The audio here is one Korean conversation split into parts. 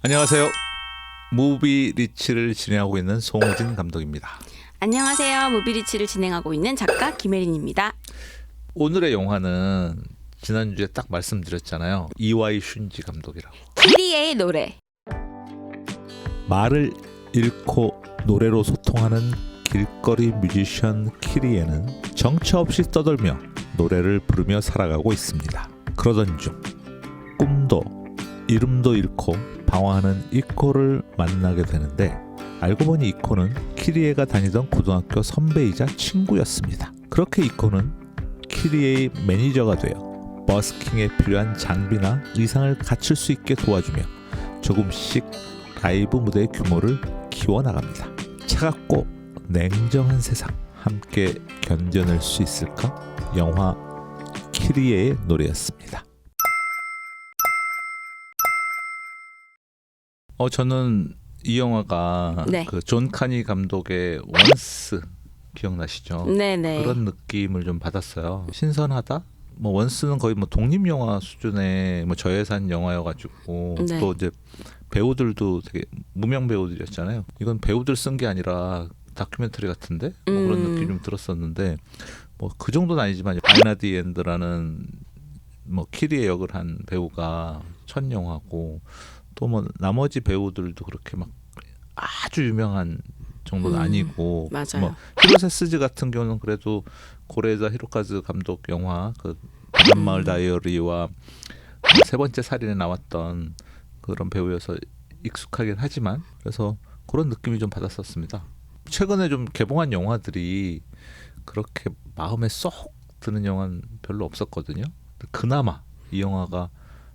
안녕하세요. 무비 리치를 진행하고 있는 송호진 감독입니다. 안녕하세요. 무비리치를 진행하고 있는 작가 김혜린입니다. 오늘의 영화는 지난주에 딱 말씀드렸잖아요. 이와이 슌지 감독이라고. 키리의 노래. 말을 잃고 노래로 소통하는 길거리 뮤지션 키리에는 정처 없이 떠들며 노래를 부르며 살아가고 있습니다. 그러던 중 꿈도 이름도 잃고 방황하는 이코를 만나게 되는데 알고 보니 이코는 키리에가 다니던 고등학교 선배이자 친구였습니다. 그렇게 이코는 키리에의 매니저가 되어 버스킹에 필요한 장비나 의상을 갖출 수 있게 도와주며 조금씩 라이브 무대의 규모를 키워나갑니다. 차갑고 냉정한 세상 함께 견뎌낼 수 있을까? 영화 키리에의 노래였습니다. 저는 이 영화가 네. 그 존 카니 감독의 원스 기억나시죠? 네네. 그런 느낌을 좀 받았어요. 신선하다. 뭐 원스는 거의 뭐 독립 영화 수준의 뭐 저예산 영화여가지고 네. 또 이제 배우들도 되게 무명 배우들이었잖아요. 이건 배우들 쓴 게 아니라 다큐멘터리 같은데 뭐 그런 느낌 좀 들었었는데 뭐 그 정도는 아니지만 아이나 디엔드라는 뭐 키리의 역을 한 배우가 첫 영화고 또 뭐 나머지 배우들도 그렇게 막 아주 유명한 정도는 아니고 맞아요. 뭐 히로세 스즈 같은 경우는 그래도 고레자 히로카즈 감독 영화 그 바닷마을 다이어리와 세 번째 살인에 나왔던 그런 배우여서 익숙하긴 하지만 그래서 그런 느낌이 좀 받았었습니다. 최근에 좀 개봉한 영화들이 그렇게 마음에 쏙 드는 영화는 별로 없었거든요. 그나마 이 영화가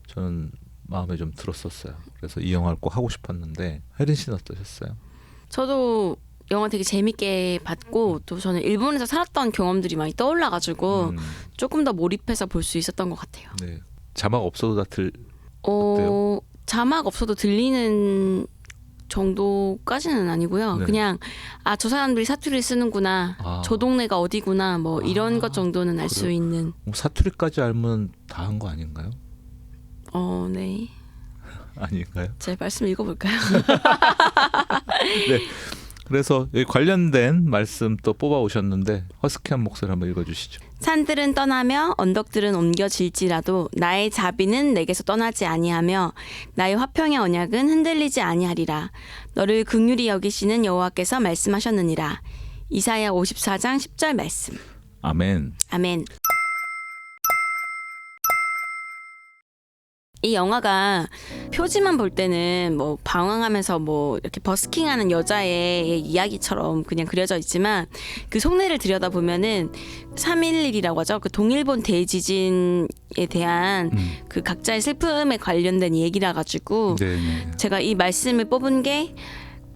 저는 마음에 좀 들었었어요. 그래서 이 영화를 꼭 하고 싶었는데 혜린 씨는 어떠셨어요? 저도 영화 되게 재밌게 봤고 또 저는 일본에서 살았던 경험들이 많이 떠올라가지고 조금 더 몰입해서 볼 수 있었던 것 같아요. 네. 자막 없어도 다 어때요? 자막 없어도 들리는 정도까지는 아니고요. 네. 그냥 저 사람들이 사투리를 쓰는구나. 저 동네가 어디구나. 뭐 이런 것 정도는 알 수 그래요? 있는. 사투리까지 알면 다 한 거 아닌가요? 네. 아닌가요? 제 말씀 읽어볼까요? 네. 그래서 여기 관련된 말씀 또 뽑아 오셨는데 허스키한 목소리 한번 읽어주시죠. 산들은 떠나며 언덕들은 옮겨질지라도 나의 자비는 내게서 떠나지 아니하며 나의 화평의 언약은 흔들리지 아니하리라. 너를 긍휼히 여기시는 여호와께서 말씀하셨느니라. 이사야 54장 10절 말씀. 아멘. 아멘. 이 영화가 표지만 볼 때는 뭐 방황하면서 뭐 이렇게 버스킹하는 여자의 이야기처럼 그냥 그려져 있지만 그 속내를 들여다보면은 3.11이라고 하죠. 그 동일본 대지진에 대한 그 각자의 슬픔에 관련된 얘기라 가지고 네. 제가 이 말씀을 뽑은 게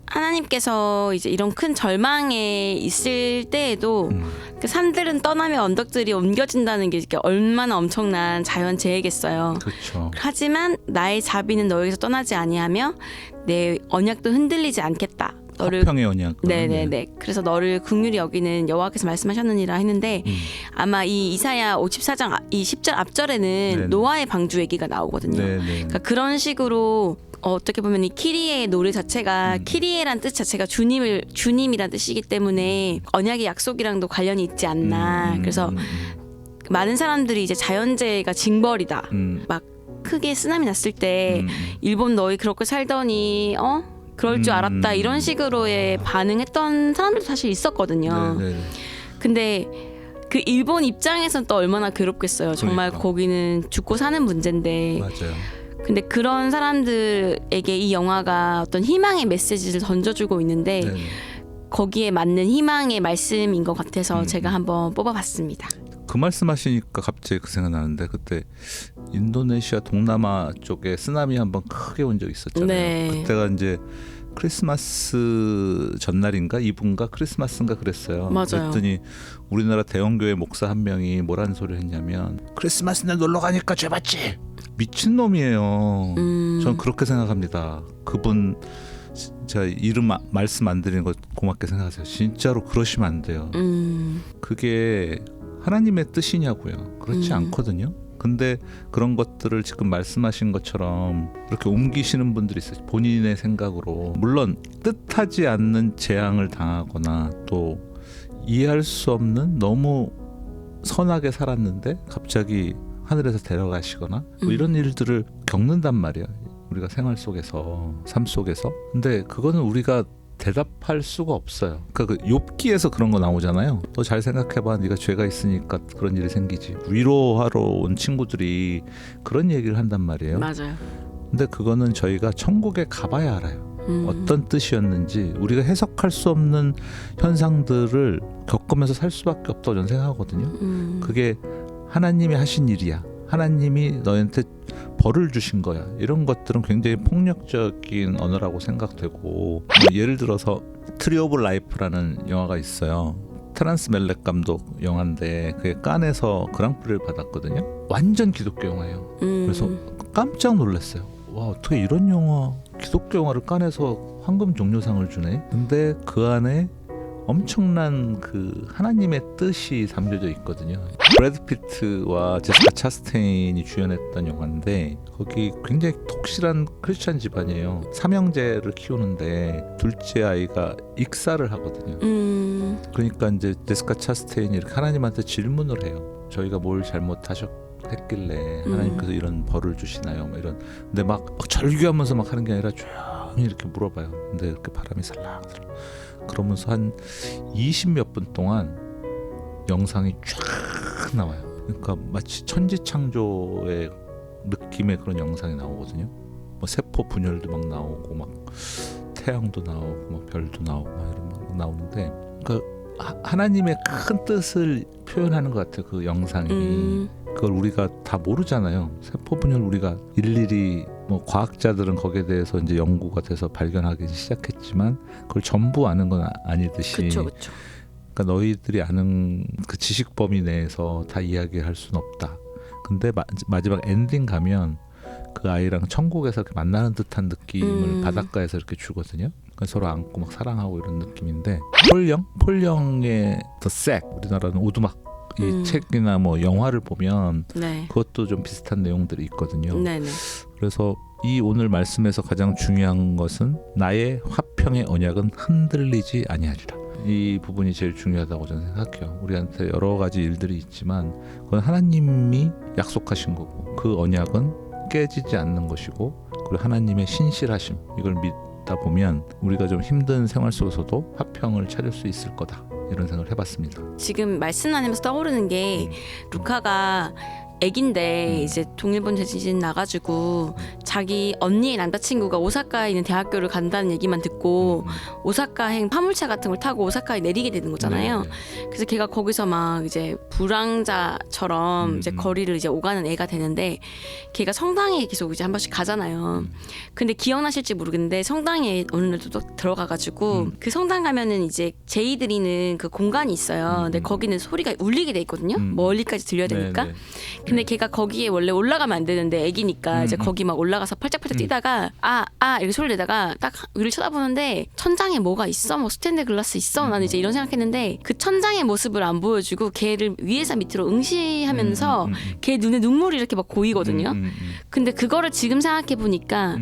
하나님께서 이제 이런 큰 절망에 있을 때에도 그 산들은 떠나며 언덕들이 옮겨진다는 게 얼마나 엄청난 자연재해겠어요. 그렇죠. 하지만 나의 자비는 너에게서 떠나지 아니하며 내 언약도 흔들리지 않겠다. 너를 화평의 언약. 네네네. 그래서 너를 긍휼히 여기는 여호와께서 말씀하셨느니라 했는데 아마 이 이사야 54장 이 10절 앞절에는 네네. 노아의 방주 얘기가 나오거든요. 네네. 그러니까 그런 식으로 어떻게 보면 이 키리에의 노래 자체가 키리에란 뜻 자체가 주님이란 뜻이기 때문에 언약의 약속이랑도 관련이 있지 않나. 그래서 많은 사람들이 이제 자연재해가 징벌이다. 막 크게 쓰나미 났을 때 일본 너희 그렇게 살더니 그럴 줄 알았다 이런 식으로의 반응했던 사람들도 사실 있었거든요. 네네. 근데 그 일본 입장에서는 또 얼마나 괴롭겠어요. 정말 그러니까. 거기는 죽고 사는 문제인데. 맞아요. 근데 그런 사람들에게 이 영화가 어떤 희망의 메시지를 던져주고 있는데 네네. 거기에 맞는 희망의 말씀인 것 같아서 제가 한번 뽑아봤습니다. 그 말씀하시니까 갑자기 그 생각나는데 그때 인도네시아 동남아 쪽에 쓰나미 한번 크게 온 적이 있었잖아요. 네. 그때가 이제 크리스마스 전날인가 이브인가 크리스마스인가 그랬어요. 맞아요. 그랬더니 우리나라 대형교회 목사 한 명이 뭐라는 소리를 했냐면 크리스마스 날 놀러 가니까 죄 받지. 미친놈이에요. 저는 그렇게 생각합니다. 그분 제가 이름 말씀 안 드리는 거 고맙게 생각하세요. 진짜로 그러시면 안 돼요. 그게 하나님의 뜻이냐고요. 그렇지 않거든요. 근데 그런 것들을 지금 말씀하신 것처럼 이렇게 옮기시는 분들이 있어요. 본인의 생각으로. 물론 뜻하지 않는 재앙을 당하거나 또 이해할 수 없는 너무 선하게 살았는데 갑자기 하늘에서 데려가시거나 뭐 이런 일들을 겪는단 말이에요. 우리가 생활 속에서, 삶 속에서. 근데 그거는 우리가 대답할 수가 없어요. 그러니까 그 욥기에서 그런 거 나오잖아요. 너 잘 생각해봐. 네가 죄가 있으니까 그런 일이 생기지. 위로하러 온 친구들이 그런 얘기를 한단 말이에요. 맞아요. 근데 그거는 저희가 천국에 가봐야 알아요. 어떤 뜻이었는지. 우리가 해석할 수 없는 현상들을 겪으면서 살 수밖에 없다고 저는 생각하거든요. 그게 하나님이 하신 일이야. 하나님이 너한테 벌을 주신 거야. 이런 것들은 굉장히 폭력적인 언어라고 생각되고, 뭐 예를 들어서 트리 오브 라이프라는 영화가 있어요. 트란스 멜렉 감독 영화인데 그게 칸에서 그랑프리를 받았거든요. 완전 기독교 영화예요. 그래서 깜짝 놀랐어요. 와, 어떻게 이런 영화, 기독교 영화를 칸에서 황금 종려상을 주네. 근데 그 안에 엄청난 그 하나님의 뜻이 담겨져 있거든요. 브래드 피트와 제시카 차스테인이 주연했던 영화인데 거기 굉장히 독실한 크리스찬 집안이에요. 삼형제를 키우는데 둘째 아이가 익사를 하거든요. 그러니까 이제 제시카 차스테인이 이렇게 하나님한테 질문을 해요. 저희가 뭘 잘못했길래 하나님께서 이런 벌을 주시나요? 뭐 이런. 근데 막 절규하면서 막 하는 게 아니라 조용히 이렇게 물어봐요. 근데 이렇게 바람이 살랑살랑. 그러면서 한 20몇 분 동안 영상이 쫙 나와요. 그러니까 마치 천지창조의 느낌의 그런 영상이 나오거든요. 뭐 세포 분열도 막 나오고 막 태양도 나오고 막 별도 나오고 막 이런 거 나오는데, 그러니까 하나님의 큰 뜻을 표현하는 것 같아요. 그 영상이. 그걸 우리가 다 모르잖아요. 세포 분열 우리가 일일이 뭐 과학자들은 거기에 대해서 이제 연구가 돼서 발견하기 시작했지만 그걸 전부 아는 건 아니듯이. 그렇죠. 그러니까 너희들이 아는 그 지식 범위 내에서 다 이야기할 수는 없다. 근데 마지막 엔딩 가면 그 아이랑 천국에서 이렇게 만나는 듯한 느낌을 바닷가에서 이렇게 주거든요. 그러니까 서로 안고 막 사랑하고 이런 느낌인데, 폴령의 The Sack, 우리나라는 오두막, 이 책이나 뭐 영화를 보면 네. 그것도 좀 비슷한 내용들이 있거든요. 네네. 그래서 이 오늘 말씀에서 가장 중요한 것은 나의 화평의 언약은 흔들리지 아니하리라. 이 부분이 제일 중요하다고 저는 생각해요. 우리한테 여러 가지 일들이 있지만 그건 하나님이 약속하신 거고, 그 언약은 깨지지 않는 것이고, 그리고 하나님의 신실하심, 이걸 믿다 보면 우리가 좀 힘든 생활 속에서도 화평을 찾을 수 있을 거다. 이런 생각을 해봤습니다. 지금 말씀 나누면서 떠오르는 게 루카가 애긴데 이제 동일본 대지진 나가지고 자기 언니의 남자친구가 오사카에 있는 대학교를 간다는 얘기만 듣고 오사카행 화물차 같은 걸 타고 오사카에 내리게 되는 거잖아요. 네. 그래서 걔가 거기서 막 이제 불황자처럼 이제 거리를 이제 오가는 애가 되는데, 걔가 성당에 계속 이제 한 번씩 가잖아요. 근데 기억나실지 모르겠는데 성당에 어느 날도 또 들어가가지고 그 성당 가면은 이제 제의 드리는 그 공간이 있어요. 근데 거기는 소리가 울리게 돼 있거든요. 멀리까지 들려야 되니까. 근데 걔가 거기에 원래 올라가면 안 되는데 애기니까 이제 거기 막 올라가서 펄짝펄짝 뛰다가 이렇게 소리 내다가 딱 위를 쳐다보는데 천장에 뭐가 있어? 뭐 스테인드 글라스 있어? 나는 이제 이런 생각했는데 그 천장의 모습을 안 보여주고 걔를 위에서 밑으로 응시하면서 걔 눈에 눈물이 이렇게 막 고이거든요. 근데 그거를 지금 생각해 보니까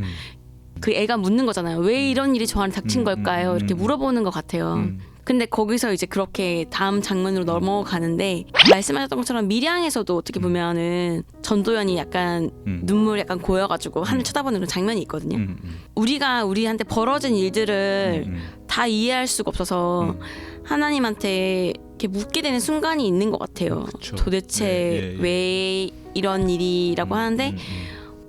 그 애가 묻는 거잖아요. 왜 이런 일이 저한테 닥친 걸까요? 이렇게 물어보는 것 같아요. 근데 거기서 이제 그렇게 다음 장면으로 넘어가는데, 말씀하셨던 것처럼 밀양에서도 어떻게 보면은 전도연이 약간 눈물 약간 고여가지고 하늘 쳐다보는 그런 장면이 있거든요. 우리가 우리한테 벌어진 일들을 다 이해할 수가 없어서 하나님한테 이렇게 묻게 되는 순간이 있는 것 같아요. 그쵸. 도대체 왜 이런 일이라고 하는데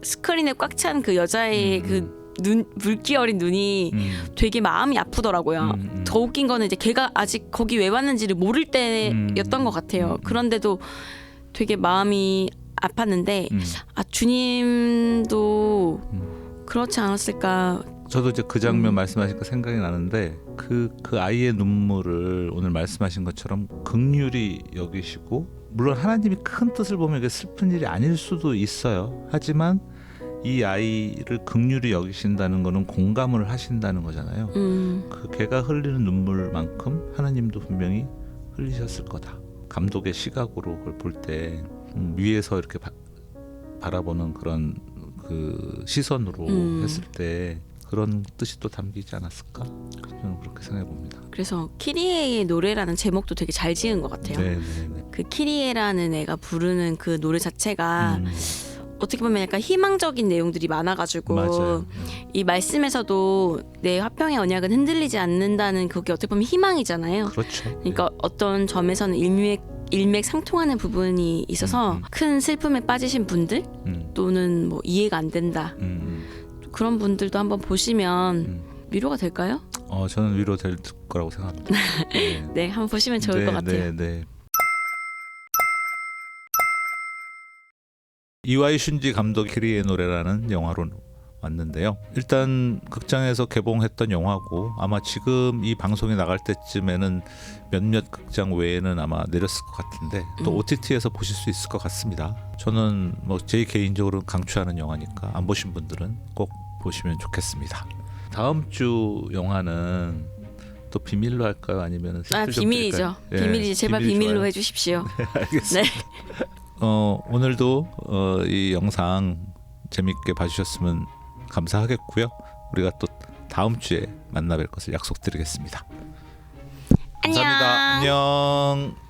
스크린에 꽉 찬 그 여자의 그 물기 어린 눈이 되게 마음이 아프더라고요. 더 웃긴 거는 이제 걔가 아직 거기 왜 왔는지를 모를 때였던 것 같아요. 그런데도 되게 마음이 아팠는데 주님도 그렇지 않았을까. 저도 이제 그 장면 말씀하시니까 생각이 나는데 그 아이의 눈물을 오늘 말씀하신 것처럼 긍휼히 여기시고, 물론 하나님이 큰 뜻을 보면 이게 슬픈 일이 아닐 수도 있어요. 하지만 이 아이를 긍휼히 여기신다는 거는 공감을 하신다는 거잖아요. 그 걔가 흘리는 눈물만큼 하나님도 분명히 흘리셨을 거다. 감독의 시각으로 그걸 볼 때 위에서 이렇게 바라보는 그런 그 시선으로 했을 때 그런 뜻이 또 담기지 않았을까? 저는 그렇게 생각해 봅니다. 그래서 키리에의 노래라는 제목도 되게 잘 지은 것 같아요. 네. 그 키리에라는 애가 부르는 그 노래 자체가 어떻게 보면 약간 희망적인 내용들이 많아가지고 맞아요. 이 말씀에서도 내 화평의 언약은 흔들리지 않는다는 그게 어떻게 보면 희망이잖아요. 그렇죠. 그러니까 어떤 점에서는 일맥상통하는 부분이 있어서 큰 슬픔에 빠지신 분들 또는 뭐 이해가 안 된다 그런 분들도 한번 보시면 위로가 될까요? 저는 위로될 거라고 생각합니다. 네. 네, 한번 보시면 좋을 것 같아요. 네. 이와이 슌지 감독 키리의 노래라는 영화로 왔는데요. 일단 극장에서 개봉했던 영화고 아마 지금 이 방송이 나갈 때쯤에는 몇몇 극장 외에는 아마 내렸을 것 같은데 또 OTT에서 보실 수 있을 것 같습니다. 저는 뭐 제 개인적으로 강추하는 영화니까 안 보신 분들은 꼭 보시면 좋겠습니다. 다음 주 영화는 또 비밀로 할까요? 아니면 비밀이죠. 비밀이지. 제발 비밀로 해주십시오. 알겠습니다. 네. 오늘도 이 영상 재밌게 봐주셨으면 감사하겠고요. 우리가 또 다음 주에 만나 뵐 것을 약속드리겠습니다. 감사합니다. 안녕.